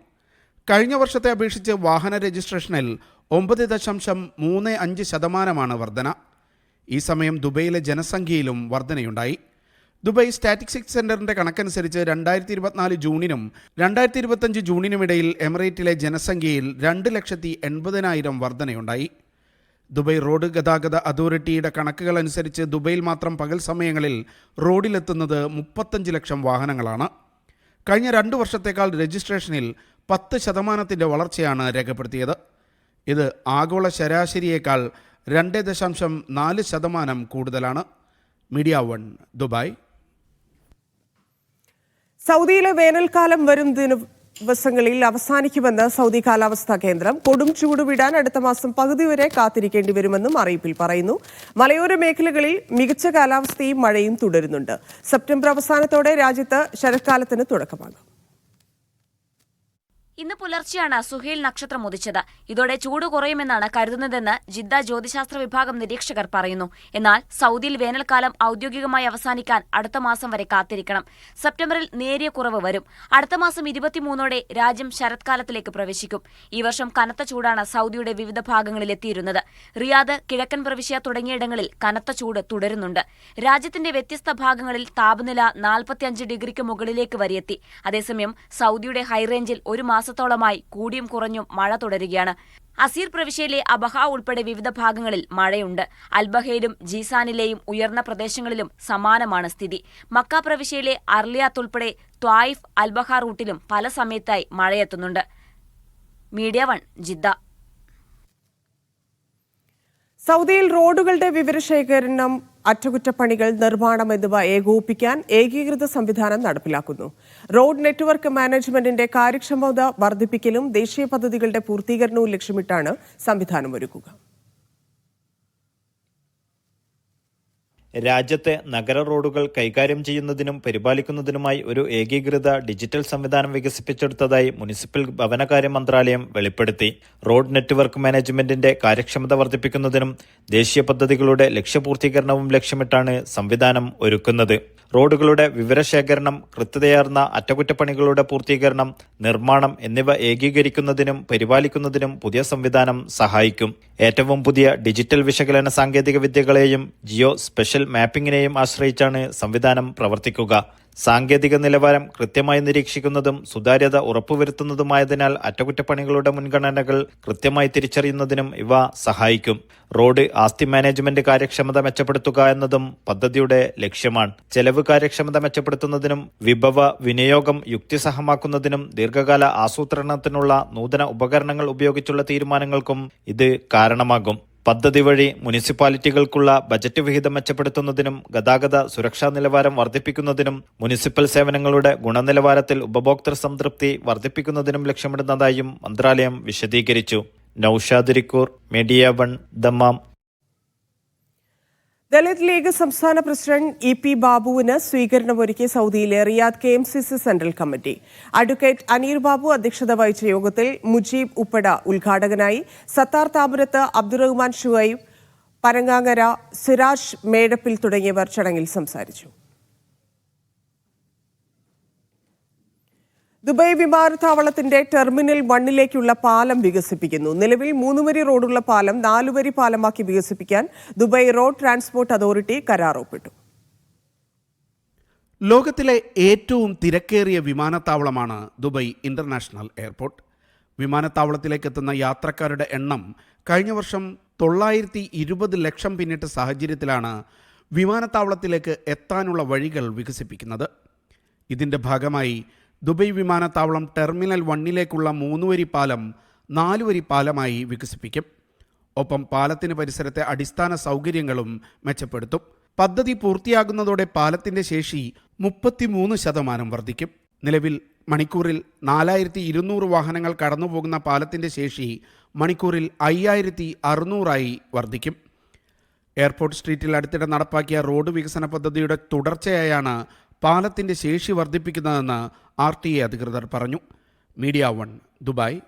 G: കഴിഞ്ഞ വർഷത്തെ അപേക്ഷിച്ച് വാഹന രജിസ്ട്രേഷനിൽ 9.35% വർധന. ഈ സമയം ദുബൈയിലെ ജനസംഖ്യയിലും വർധനയുണ്ടായി. ദുബൈ സ്റ്റാറ്റിസ്റ്റിക്സ് സെന്ററിന്റെ കണക്കനുസരിച്ച് 2024 ജൂണിനും 2025 ജൂണിനുമിടയിൽ എമിറേറ്റിലെ ജനസംഖ്യയിൽ 2,80,000 വർധനയുണ്ടായി. ദുബൈ റോഡ് ഗതാഗത അതോറിറ്റിയുടെ കണക്കുകൾ അനുസരിച്ച് ദുബൈയിൽ മാത്രം പകൽ സമയങ്ങളിൽ റോഡിലെത്തുന്നത് 35 ലക്ഷം വാഹനങ്ങളാണ്. കഴിഞ്ഞ 2 വർഷത്തേക്കാൾ രജിസ്ട്രേഷനിൽ 10% വളർച്ചയാണ് രേഖപ്പെടുത്തിയത്. ഇത് ആഗോള ശരാശരിയേക്കാൾ 2.4% കൂടുതലാണ്. Media 1 Dubai.
A: സൗദിയിലെ വേനൽക്കാലം വരും ദിവസങ്ങളിൽ അവസാനിക്കുമെന്ന് സൗദി കാലാവസ്ഥാ കേന്ദ്രം. കൊടും ചൂട് വിടാൻ അടുത്ത മാസം പകുതി വരെ കാത്തിരിക്കേണ്ടി വരുമെന്നും അറിയിപ്പിൽ പറയുന്നു. മലയോര മേഖലകളിൽ മികച്ച കാലാവസ്ഥയും മഴയും തുടരുന്നുണ്ട്. സെപ്റ്റംബർ അവസാനത്തോടെ രാജ്യത്ത് ശരത്കാലത്തിന് തുടക്കമാകും.
H: ഇന്ന് പുലർച്ചെയാണ് സുഹൈൽ നക്ഷത്രം ഉദിച്ചത്. ഇതോടെ ചൂട് കുറയുമെന്നാണ് കരുതുന്നതെന്ന് ജിദ്ദ ജ്യോതിശാസ്ത്ര വിഭാഗം നിരീക്ഷകർ പറയുന്നു. എന്നാൽ സൗദിയിൽ വേനൽക്കാലം ഔദ്യോഗികമായി അവസാനിക്കാൻ അടുത്ത മാസം വരെ കാത്തിരിക്കണം. സെപ്റ്റംബറിൽ നേരിയ കുറവ് വരും. അടുത്ത മാസം 23 രാജ്യം ശരത്കാലത്തിലേക്ക് പ്രവേശിക്കും. ഈ വർഷം കനത്ത ചൂടാണ് സൗദിയുടെ വിവിധ ഭാഗങ്ങളിൽ എത്തിയിരുന്നത്. റിയാദ്, കിഴക്കൻ പ്രവിശ്യ തുടങ്ങിയിടങ്ങളിൽ കനത്ത ചൂട് തുടരുന്നുണ്ട്. രാജ്യത്തിന്റെ വ്യത്യസ്ത ഭാഗങ്ങളിൽ താപനില 45 ഡിഗ്രിക്ക് മുകളിലേക്ക് വരെയെത്തി. അതേസമയം സൗദിയുടെ ഹൈറേഞ്ചിൽ ഒരു മാസത്തോളമായി കൂടിയും കുറഞ്ഞും മഴ തുടരുകയാണ്. അസീർ പ്രവിശ്യയിലെ അബഹ ഉൾപ്പെടെ വിവിധ ഭാഗങ്ങളിൽ മഴയുണ്ട്. അൽബഹയിലും ജീസാനിലെയും ഉയർന്ന പ്രദേശങ്ങളിലും സമാനമാണ് സ്ഥിതി. മക്ക പ്രവിശ്യയിലെ അർലിയാത്ത് ഉൾപ്പെടെ ത്വായിഫ്, അൽബഹ റൂട്ടിലും പല സമയത്തായി മഴയെത്തുന്നുണ്ട്. Media 1 Jeddah.
A: സൗദിയിൽ റോഡുകളുടെ വിവരശേഖരണം, അറ്റകുറ്റപ്പണികൾ, നിർമ്മാണം എന്നിവ ഏകോപിപ്പിക്കാൻ ഏകീകൃത സംവിധാനം നടപ്പിലാക്കുന്നു. റോഡ് നെറ്റ്വർക്ക് മാനേജ്മെന്റിന്റെ കാര്യക്ഷമത വർദ്ധിപ്പിക്കലും ദേശീയ പദ്ധതികളുടെ പൂർത്തീകരണവും ലക്ഷ്യമിട്ടാണ് സംവിധാനം ഒരുക്കുക.
D: രാജ്യത്തെ നഗര റോഡുകൾ കൈകാര്യം ചെയ്യുന്നതിനും പരിപാലിക്കുന്നതിനുമായി ഒരു ഏകീകൃത ഡിജിറ്റൽ സംവിധാനം വികസിപ്പിച്ചെടുത്തതായി മുനിസിപ്പൽ ഭവനകാര്യ മന്ത്രാലയം വെളിപ്പെടുത്തി. റോഡ് നെറ്റ്വർക്ക് മാനേജ്മെന്റിന്റെ കാര്യക്ഷമത വർദ്ധിപ്പിക്കുന്നതിനും ദേശീയ പദ്ധതികളുടെ ലക്ഷ്യപൂർത്തീകരണവും ലക്ഷ്യമിട്ടാണ് സംവിധാനം ഒരുക്കുന്നത്. റോഡുകളുടെ വിവരശേഖരണം, കൃത്യതയാർന്ന അറ്റകുറ്റപ്പണികളുടെ പൂർത്തീകരണം, നിർമ്മാണം എന്നിവ ഏകീകരിക്കുന്നതിനും പരിപാലിക്കുന്നതിനും പുതിയ സംവിധാനം സഹായിക്കും. ഏറ്റവും പുതിയ ഡിജിറ്റൽ വിശകലന സാങ്കേതിക വിദ്യകളെയും ജിയോ സ്പെഷ്യൽ മാപ്പിംഗിനെയും ആശ്രയിച്ചാണ് സംവിധാനം പ്രവർത്തിക്കുക. സാങ്കേതിക നിലവാരം കൃത്യമായി നിരീക്ഷിക്കുന്നതും സുതാര്യത ഉറപ്പുവരുത്തുന്നതുമായതിനാൽ അറ്റകുറ്റപ്പണികളുടെ മുൻഗണനകൾ കൃത്യമായി തിരിച്ചറിയുന്നതിനും ഇവ സഹായിക്കും. റോഡ് ആസ്തി മാനേജ്മെന്റ് കാര്യക്ഷമത മെച്ചപ്പെടുത്തുക എന്നതും പദ്ധതിയുടെ ലക്ഷ്യമാണ്. ചെലവ് കാര്യക്ഷമത മെച്ചപ്പെടുത്തുന്നതിനും വിഭവ വിനിയോഗം യുക്തിസഹമാക്കുന്നതിനും ദീർഘകാല ആസൂത്രണത്തിനുള്ള നൂതന ഉപകരണങ്ങൾ ഉപയോഗിച്ചുള്ള തീരുമാനങ്ങൾക്കും ഇത് കാരണമാകും. പദ്ധതി വഴി മുനിസിപ്പാലിറ്റികൾക്കുള്ള ബജറ്റ് വിഹിതം മെച്ചപ്പെടുത്തുന്നതിനും ഗതാഗത സുരക്ഷാ നിലവാരം വർദ്ധിപ്പിക്കുന്നതിനും മുനിസിപ്പൽ സേവനങ്ങളുടെ ഗുണനിലവാരത്തിൽ ഉപഭോക്തൃ സംതൃപ്തി വർദ്ധിപ്പിക്കുന്നതിനും ലക്ഷ്യമിടുന്നതായും മന്ത്രാലയം വിശദീകരിച്ചു. Naushad റിക്കൂർ, media 1 Dammam.
A: Dalit league സംസ്ഥാന പ്രസിഡന്റ് EP ബാബുവിന് സ്വീകരണമൊരുക്കി സൗദിയിലെ Riyadh KMCC central committee. Advocate Aneer Babu അധ്യക്ഷത വഹിച്ച യോഗത്തിൽ മുജീബ് ഉപ്പട ഉദ്ഘാടകനായി. സത്താർ താമരത്ത്, അബ്ദുറഹ്മാൻ ഷുഐബ്, പരങ്ങാങ്ങര, സിറാജ് മേടപ്പിൽ തുടങ്ങിയവർ ചടങ്ങിൽ സംസാരിച്ചു. ദുബായ് വിമാനത്താവളത്തിന്റെ ടെർമിനൽ 1 പാലം വികസിപ്പിക്കുന്നു. നിലവിൽ 3 വരി റോഡുള്ള പാലം 4 വരി പാലമാക്കി വികസിപ്പിക്കാൻ ദുബായ് റോഡ് ട്രാൻസ്പോർട്ട് അതോറിറ്റി കരാർ ഒപ്പിട്ടു.
G: ലോകത്തിലെ ഏറ്റവും തിരക്കേറിയ വിമാനത്താവളമാണ് ദുബായ് ഇന്റർനാഷണൽ എയർപോർട്ട്. വിമാനത്താവളത്തിലേക്ക് എത്തുന്ന യാത്രക്കാരുടെ എണ്ണം കഴിഞ്ഞ വർഷം 920 ലക്ഷം പിന്നിട്ട സാഹചര്യത്തിലാണ് വിമാനത്താവളത്തിലേക്ക് എത്താനുള്ള വഴികൾ വികസിപ്പിക്കുന്നത്. ഇതിൻ്റെ ഭാഗമായി ദുബായ് വിമാനത്താവളം ടെർമിനൽ 1 3 വരി പാലം 4 വരി പാലമായി വികസിപ്പിക്കും. ഒപ്പം പാലത്തിന് പരിസരത്തെ അടിസ്ഥാന സൗകര്യങ്ങളും മെച്ചപ്പെടുത്തും. പദ്ധതി പൂർത്തിയാകുന്നതോടെ പാലത്തിൻ്റെ ശേഷി 33% വർദ്ധിക്കും. നിലവിൽ മണിക്കൂറിൽ 4200 വാഹനങ്ങൾ കടന്നുപോകുന്ന പാലത്തിൻ്റെ ശേഷി മണിക്കൂറിൽ 5600 വർദ്ധിക്കും. എയർപോർട്ട് സ്ട്രീറ്റിൽ അടുത്തിടെ നടപ്പാക്കിയ റോഡ് വികസന പദ്ധതിയുടെ തുടർച്ചയായാണ് പാലത്തിൻ്റെ ശേഷി വർദ്ധിപ്പിക്കുന്നതെന്ന് RTA അധികൃതർ പറഞ്ഞു. Media 1 Dubai.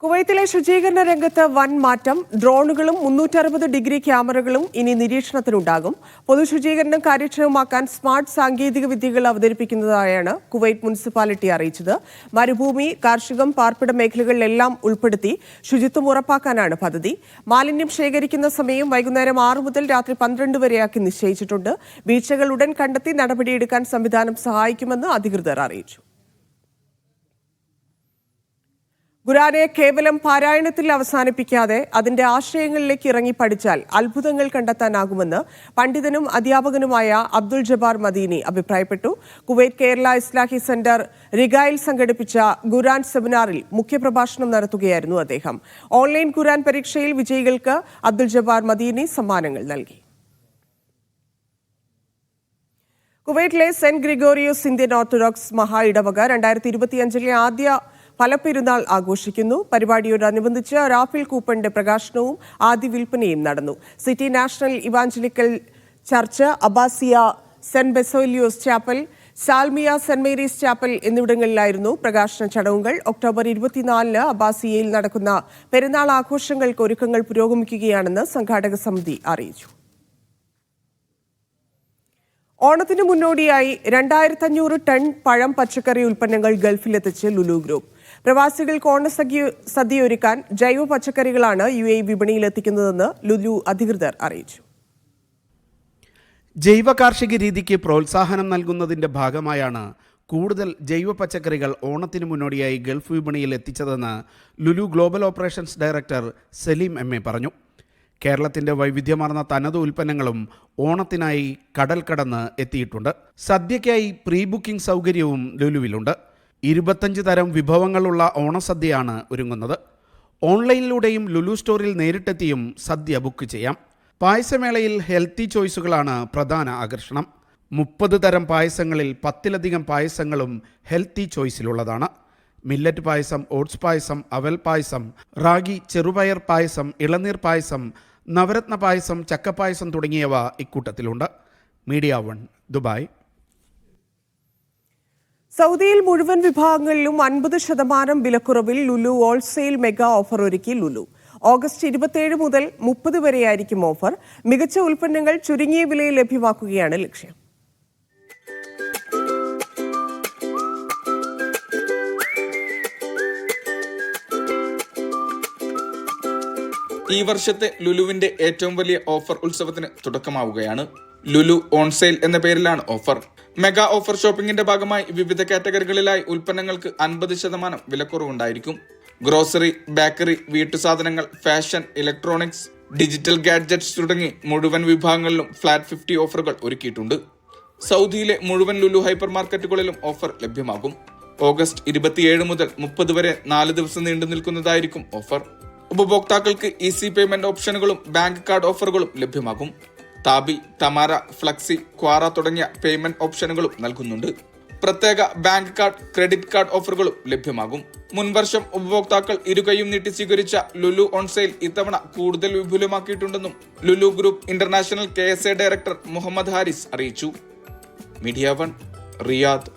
A: കുവൈത്തിലെ ശുചീകരണ രംഗത്ത് വൻ മാറ്റം. ഡ്രോണുകളും 360 ഡിഗ്രി ക്യാമറകളും ഇനി നിരീക്ഷണത്തിനുണ്ടാകും. പൊതുശുചീകരണം കാര്യക്ഷമമാക്കാൻ സ്മാർട്ട് സാങ്കേതിക വിദ്യകൾ അവതരിപ്പിക്കുന്നതായാണ് കുവൈറ്റ് മുനിസിപ്പാലിറ്റി അറിയിച്ചത്. മരുഭൂമി, കാർഷികം, പാർപ്പിട മേഖലകളിലെല്ലാം ഉൾപ്പെടുത്തി ശുചിത്വം ഉറപ്പാക്കാനാണ് പദ്ധതി. മാലിന്യം ശേഖരിക്കുന്ന സമയം വൈകുന്നേരം 6 മുതൽ രാത്രി 12 വരെയാക്കി നിശ്ചയിച്ചിട്ടുണ്ട്. വീഴ്ചകൾ ഉടൻ കണ്ടെത്തി നടപടിയെടുക്കാൻ സംവിധാനം സഹായിക്കുമെന്ന് അധികൃതർ അറിയിച്ചു. ഖുർആനെ കേവലം പാരായണത്തിൽ അവസാനിപ്പിക്കാതെ അതിന്റെ ആശയങ്ങളിലേക്ക് ഇറങ്ങി പഠിച്ചാൽ അത്ഭുതങ്ങൾ കണ്ടെത്താനാകുമെന്ന് പണ്ഡിതനും അധ്യാപകനുമായ അബ്ദുൽ ജബ്ബാർ മദീനി അഭിപ്രായപ്പെട്ടു. കുവൈറ്റ് കേരള ഇസ്ലാഹി സെന്റർ റിഗായിൽ സംഘടിപ്പിച്ച ഖുർആൻ സെമിനാറിൽ മുഖ്യപ്രഭാഷണം നടത്തുകയായിരുന്നു അദ്ദേഹം. ഓൺലൈൻ ഖുർആൻ പരീക്ഷയിൽ വിജയികൾക്ക് അബ്ദുൽ ജബ്ബാർ മദീനി സമ്മാനങ്ങൾ നൽകി. കുവൈറ്റിലെ സെന്റ് ഗ്രിഗോറിയോസ് ഇന്ത്യൻ ഓർത്തഡോക്സ് മഹാ ഇടവക 2025 ആദ്യ ഫലപ്പെരുന്നാൾ ആഘോഷിക്കുന്നു. പരിപാടിയോടനുബന്ധിച്ച് റാഫേൽ കൂപ്പണിന്റെ പ്രകാശനവും ആദ്യ വിൽപ്പനയും നടന്നു. City National Evangelical Church, Abbasiya Saint Baselios Chapel, Salmiya Saint Mary's Chapel എന്നിവിടങ്ങളിലായിരുന്നു പ്രകാശന ചടങ്ങുകൾ. ഒക്ടോബർ 24 അബ്ബാസിയയിൽ നടക്കുന്ന പെരുന്നാൾ ആഘോഷങ്ങൾക്ക് ഒരുക്കങ്ങൾ പുരോഗമിക്കുകയാണെന്ന് സംഘാടക സമിതി അറിയിച്ചു. ഓണത്തിന് മുന്നോടിയായി 2500 ടൺ പഴം, പച്ചക്കറി ഉൽപ്പന്നങ്ങൾ ഗൾഫിലെത്തിച്ച് ലുലു ഗ്രൂപ്പ്. പ്രവാസികൾക്ക് ഓണസദ്യ ഒരുക്കാൻ ജൈവ പച്ചക്കറികളാണ് UAE വിപണിയിലെത്തിക്കുന്നതെന്ന് ലുലു അധികൃതർ അറിയിച്ചു.
G: ജൈവ കാർഷിക രീതിക്ക് പ്രോത്സാഹനം നൽകുന്നതിൻ്റെ ഭാഗമായാണ് കൂടുതൽ ജൈവ പച്ചക്കറികൾ ഓണത്തിന് മുന്നോടിയായി ഗൾഫ് വിപണിയിൽ എത്തിച്ചതെന്ന് Lulu global operations director Saleem MA പറഞ്ഞു. കേരളത്തിൻ്റെ വൈവിധ്യമാർന്ന തനത് ഉൽപ്പന്നങ്ങളും ഓണത്തിനായി കടൽ കടന്ന് എത്തിയിട്ടുണ്ട്. സദ്യയ്ക്കായി പ്രീ ബുക്കിംഗ് സൗകര്യവും ലുലുവിലുണ്ട്. 25 തരം വിഭവങ്ങളുള്ള ഓണസദ്യയാണ് ഒരുങ്ങുന്നത്. ഓൺലൈനിലൂടെയും ലുലു സ്റ്റോറിൽ നേരിട്ടെത്തിയും സദ്യ ബുക്ക് ചെയ്യാം. പായസമേളയിൽ ഹെൽത്തി ചോയ്സുകളാണ് പ്രധാന ആകർഷണം. 30 തരം പായസങ്ങളിൽ 10ലധികം പായസങ്ങളും ഹെൽത്തി ചോയ്സിലുള്ളതാണ്. മില്ലറ്റ് പായസം, ഓട്സ് പായസം, അവൽ പായസം, റാഗി ചെറുപയർ പായസം, ഇളനീർ പായസം, നവരത്ന പായസം, ചക്കപ്പായസം തുടങ്ങിയവ ഇക്കൂട്ടത്തിലുണ്ട്. Media 1 Dubai.
A: സൗദിയിൽ മുഴുവൻ വിഭാഗങ്ങളിലും 50% വിലക്കുറവിൽ ലുലു ഹോൾസെയിൽ മെഗാ ഓഫർ ഒരുക്കി ലുലു. ഓഗസ്റ്റ് 27 മുതൽ 30 വരെയായിരിക്കും ഓഫർ. മികച്ച ഉൽപ്പന്നങ്ങൾ ചുരുങ്ങിയ വിലയിൽ ലഭ്യമാക്കുകയാണ് ലക്ഷ്യം.
I: ഈ വർഷത്തെ ലുലുവിന്റെ ഏറ്റവും വലിയ ഓഫർ ഉത്സവത്തിന് തുടക്കമാവുകയാണ്. ലുലു ഓൺ സെയിൽ എന്ന പേരിലാണ് ഓഫർ. മെഗാ ഓഫർ ഷോപ്പിംഗിന്റെ ഭാഗമായി വിവിധ കാറ്റഗറികളിലായി ഉൽപ്പന്നങ്ങൾക്ക് 50% വിലക്കുറവുണ്ടായിരിക്കും. ഗ്രോസറി, ബേക്കറി, വീട്ടുസാധനങ്ങൾ, ഫാഷൻ, ഇലക്ട്രോണിക്സ്, ഡിജിറ്റൽ ഗാഡ്ജറ്റ്സ് തുടങ്ങി മുഴുവൻ വിഭാഗങ്ങളിലും ഫ്ലാറ്റ് 50 ഓഫറുകൾ ഒരുക്കിയിട്ടുണ്ട്. സൗദിയിലെ മുഴുവൻ ലുലു ഹൈപ്പർ മാർക്കറ്റുകളിലും ഓഫർ ലഭ്യമാകും. ഓഗസ്റ്റ് 27 മുതൽ 30 വരെ 4 ദിവസം നീണ്ടു നിൽക്കുന്നതായിരിക്കും ഓഫർ. ഉപഭോക്താക്കൾക്ക് ഈസി പേയ്മെന്റ് ഓപ്ഷനുകളും ബാങ്ക് കാർഡ് ഓഫറുകളും ലഭ്യമാകും. താബി, തമാര, ഫ്ലക്സി, ക്വാറ തുടങ്ങിയ പേയ്മെന്റ് ഓപ്ഷനുകളും നൽകുന്നുണ്ട്. പ്രത്യേക ബാങ്ക് കാർഡ്, ക്രെഡിറ്റ് കാർഡ് ഓഫറുകളും ലഭ്യമാകും. മുൻവർഷം ഉപഭോക്താക്കൾ ഇരുകൈയും നീട്ടി സ്വീകരിച്ച ലുലു ഓൺ സെയിൽ ഇത്തവണ കൂടുതൽ വിപുലമാക്കിയിട്ടുണ്ടെന്നും Lulu group international KSA director Muhammad Haris അറിയിച്ചു. Media 1, Riyadh.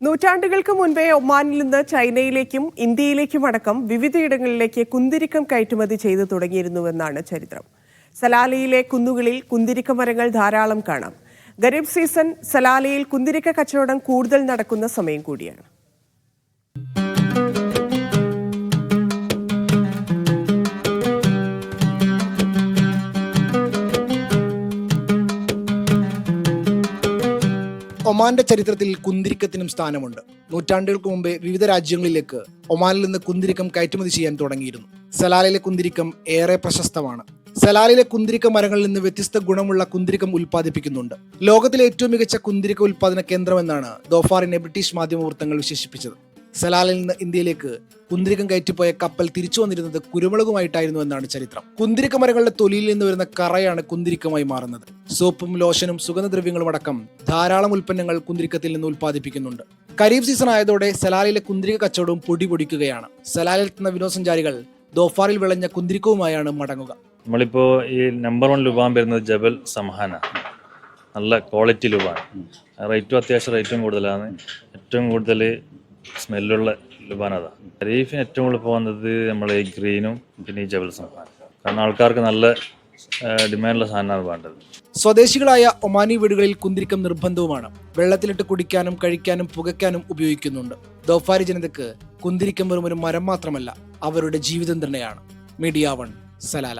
A: നൂറ്റാണ്ടുകൾക്ക് മുൻപേ ഒമാനിൽ നിന്ന് ചൈനയിലേക്കും ഇന്ത്യയിലേക്കും അടക്കം വിവിധയിടങ്ങളിലേക്ക് കുന്തിരിക്കം കയറ്റുമതി ചെയ്തു തുടങ്ങിയിരുന്നുവെന്നാണ് ചരിത്രം. സലാലയിലെ കുന്നുകളിൽ കുന്തിരിക്ക മരങ്ങൾ ധാരാളം കാണാം. ഖരീഫ് സീസൺ സലാലയിൽ കുന്തിരിക്ക കച്ചവടം കൂടുതൽ നടക്കുന്ന സമയം കൂടിയാണ്.
E: ഒമാന്റെ ചരിത്രത്തിൽ കുന്തിരിക്കത്തിനും സ്ഥാനമുണ്ട്. നൂറ്റാണ്ടുകൾക്ക് മുമ്പേ വിവിധ രാജ്യങ്ങളിലേക്ക് ഒമാനിൽ നിന്ന് കുന്തിരിക്കം കയറ്റുമതി ചെയ്യാൻ തുടങ്ങിയിരുന്നു. സലാലയിലെ കുന്തിരിക്കം ഏറെ പ്രശസ്തമാണ്. സലാലയിലെ കുന്തിരിക്ക മരങ്ങളിൽ നിന്ന് വ്യത്യസ്ത ഗുണമുള്ള കുന്തിരിക്കം ഉൽപ്പാദിപ്പിക്കുന്നുണ്ട്. ലോകത്തിലെ ഏറ്റവും മികച്ച കുന്തിരിക്ക ഉൽപ്പാദന കേന്ദ്രമെന്നാണ് ദോഫാറിനെ ബ്രിട്ടീഷ് മാധ്യമവൃത്തങ്ങൾ വിശേഷിപ്പിച്ചത്. സലാലയിൽ നിന്ന് ഇന്ത്യയിലേക്ക് കുന്തിരിക്കം കയറ്റിപ്പോയ കപ്പൽ തിരിച്ചു വന്നിരുന്നത് കുരുമുളകുമായിട്ടായിരുന്നു എന്നാണ് ചരിത്രം. കുന്തിരിക്ക മരങ്ങളുടെ തൊലിയിൽ നിന്ന് വരുന്ന കറയാണ് കുന്തിരിക്കമായി മാറുന്നത്. സോപ്പും ലോഷനും സുഗന്ധദ്രവ്യങ്ങളും അടക്കം ധാരാളം ഉൽപ്പന്നങ്ങൾ കുന്തിരിക്കത്തിൽ നിന്ന് ഉൽപ്പാദിപ്പിക്കുന്നുണ്ട്. ഖരീഫ് സീസൺ ആയതോടെ സലാലയിലെ കുന്തിരിക്ക കച്ചവടവും പൊടിപൊടിക്കുകയാണ്. സലാലയിൽ എത്തുന്ന വിനോദസഞ്ചാരികൾ ദോഫാറിൽ വിളഞ്ഞ കുന്തിരിക്കവുമായാണ് മടങ്ങുക.
J: നമ്മളിപ്പോ ഈ നമ്പർ 1 ലുബാൻ വരുന്നത് ജബൽ സമഹാന, നല്ല ക്വാളിറ്റി ലുബാൻ. റേറ്റും അത്യാവശ്യം റേറ്റും കൂടുതലാണ്. ഏറ്റവും കൂടുതൽ സ്മെല്ലുള്ള ലുബാൻ അതാ. ഖരീഫിന് ഏറ്റവും കൂടുതൽ പോകുന്നത് നമ്മൾ ഈ ഗ്രീനും പിന്നെ ഈ ജബൽ സമഹാന. കാരണം ആൾക്കാർക്ക് നല്ല ഡിമാൻഡുള്ള സാധനമാണ് വേണ്ടത്.
E: സ്വദേശികളായ ഒമാനി വീടുകളിൽ കുന്തിരിക്കം നിർബന്ധവുമാണ്. വെള്ളത്തിലിട്ട് കുടിക്കാനും കഴിക്കാനും പുകയ്ക്കാനും ഉപയോഗിക്കുന്നുണ്ട്. ദോഫാരി ജനതയ്ക്ക് കുന്തിരിക്കം വെറും ഒരു മരം മാത്രമല്ല, അവരുടെ ജീവിതം തന്നെയാണ്. Media 1, Salalah.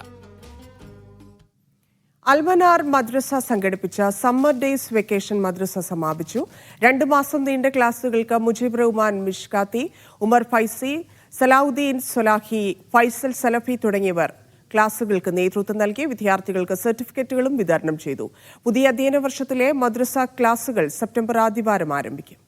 A: അൽമനാർ മദ്രസ സംഘടിപ്പിച്ച സമ്മർ ഡേയ്സ് വെക്കേഷൻ മദ്രസ സമാപിച്ചു. 2 മാസം നീണ്ട ക്ലാസുകൾക്ക് മുജീബ് റഹ്മാൻ മിഷ്കാത്തി, ഉമർ ഫൈസി, സലാഹുദ്ദീൻ സൊലാഹി, ഫൈസൽ സലഫി തുടങ്ങിയവർ ക്ലാസുകൾക്ക് നേതൃത്വം നൽകി. വിദ്യാർത്ഥികൾക്ക് സർട്ടിഫിക്കറ്റുകളും വിതരണം ചെയ്തു. പുതിയ അധ്യയന വർഷത്തിലെ മദ്രസ ക്ലാസുകൾ സെപ്റ്റംബർ ആദ്യവാരം ആരംഭിക്കും.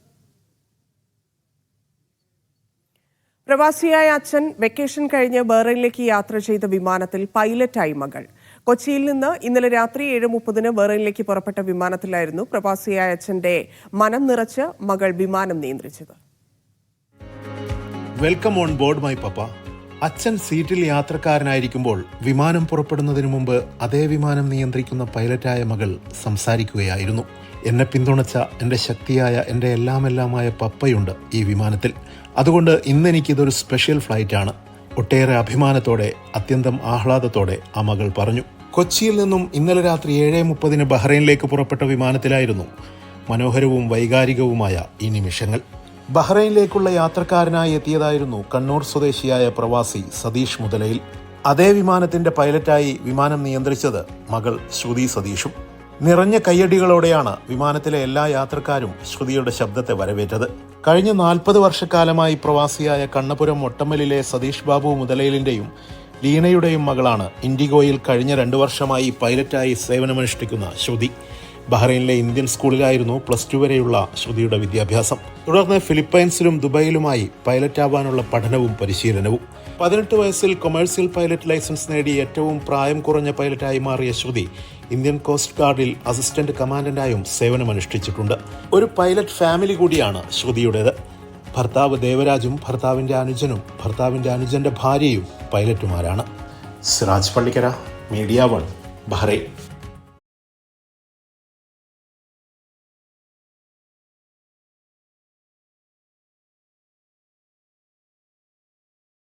A: പ്രവാസിയായ അച്ഛൻ വെക്കേഷൻ കഴിഞ്ഞ് ബഹ്റൈനിലേക്ക് യാത്ര ചെയ്ത വിമാനത്തിൽ പൈലറ്റായി മകൾ. കൊച്ചിയിൽ നിന്ന് ഇന്നലെ രാത്രി 7:30 ബഹ്റൈനിലേക്ക് പുറപ്പെട്ട വിമാനത്തിലായിരുന്നു പ്രവാസിയായ അച്ഛന്റെ മനം നിറച്ച് മകൾ വിമാനം നിയന്ത്രിച്ചത്.
K: Welcome on board my papa. അച്ഛൻ സീറ്റിൽ യാത്രക്കാരനായിരിക്കുമ്പോൾ വിമാനം പുറപ്പെടുന്നതിന് മുമ്പ് അതേ വിമാനം നിയന്ത്രിക്കുന്ന പൈലറ്റായ മകൾ സംസാരിക്കുകയായിരുന്നു. എന്നെ പിന്തുണച്ച എൻ്റെ ശക്തിയായ എൻ്റെ എല്ലാമെല്ലാമായ പപ്പയുണ്ട് ഈ വിമാനത്തിൽ. അതുകൊണ്ട് ഇന്നെനിക്കിതൊരു സ്പെഷ്യൽ ഫ്ലൈറ്റാണ്. ഒട്ടേറെ അഭിമാനത്തോടെ, അത്യന്തം ആഹ്ലാദത്തോടെ ആ മകൾ പറഞ്ഞു. കൊച്ചിയിൽ നിന്നും ഇന്നലെ രാത്രി 7:30 ബഹ്റൈനിലേക്ക് പുറപ്പെട്ട വിമാനത്തിലായിരുന്നു മനോഹരവും വൈകാരികവുമായ ഈ നിമിഷങ്ങൾ. ബഹ്റൈനിലേക്കുള്ള യാത്രക്കാരനായി എത്തിയതായിരുന്നു കണ്ണൂർ സ്വദേശിയായ പ്രവാസി സതീഷ് മുതലയിൽ. അതേ വിമാനത്തിന്റെ പൈലറ്റായി വിമാനം നിയന്ത്രിച്ചത് മകൾ ശ്രുതി സതീഷും. നിറഞ്ഞ കയ്യടികളോടെയാണ് വിമാനത്തിലെ എല്ലാ യാത്രക്കാരും ശ്രുതിയുടെ ശബ്ദത്തെ വരവേറ്റത്. കഴിഞ്ഞ 40 വർഷക്കാലമായി പ്രവാസിയായ കണ്ണപുരം ഒട്ടമ്മലിലെ സതീഷ് ബാബു മുതലയിലിന്റെയും ലീനയുടെയും മകളാണ് ഇൻഡിഗോയിൽ കഴിഞ്ഞ 2 വർഷമായി പൈലറ്റായി സേവനമനുഷ്ഠിക്കുന്ന ശ്രുതി. ബഹ്റൈനിലെ ഇന്ത്യൻ സ്കൂളിലായിരുന്നു +2 വരെയുള്ള ശ്രുതിയുടെ വിദ്യാഭ്യാസം. തുടർന്ന് ഫിലിപ്പൈൻസിലും ദുബൈയിലുമായി പൈലറ്റാവാനുള്ള പഠനവും പരിശീലനവും. 18 വയസ്സിൽ കൊമേഴ്സ്യൽ പൈലറ്റ് ലൈസൻസ് നേടി ഏറ്റവും പ്രായം കുറഞ്ഞ പൈലറ്റായി മാറിയ ശ്രുതി ഇന്ത്യൻ കോസ്റ്റ് ഗാർഡിൽ അസിസ്റ്റന്റ് കമാൻഡന്റായും സേവനമനുഷ്ഠിച്ചിട്ടുണ്ട്. ഒരു പൈലറ്റ് ഫാമിലി കൂടിയാണ് ശ്രുതിയുടേത്. ഭർത്താവ് ദേവരാജും ഭർത്താവിന്റെ അനുജനും ഭർത്താവിന്റെ അനുജന്റെ ഭാര്യയും പൈലറ്റുമാരാണ്. Siraj Pallikkara, media 1, Bahrain.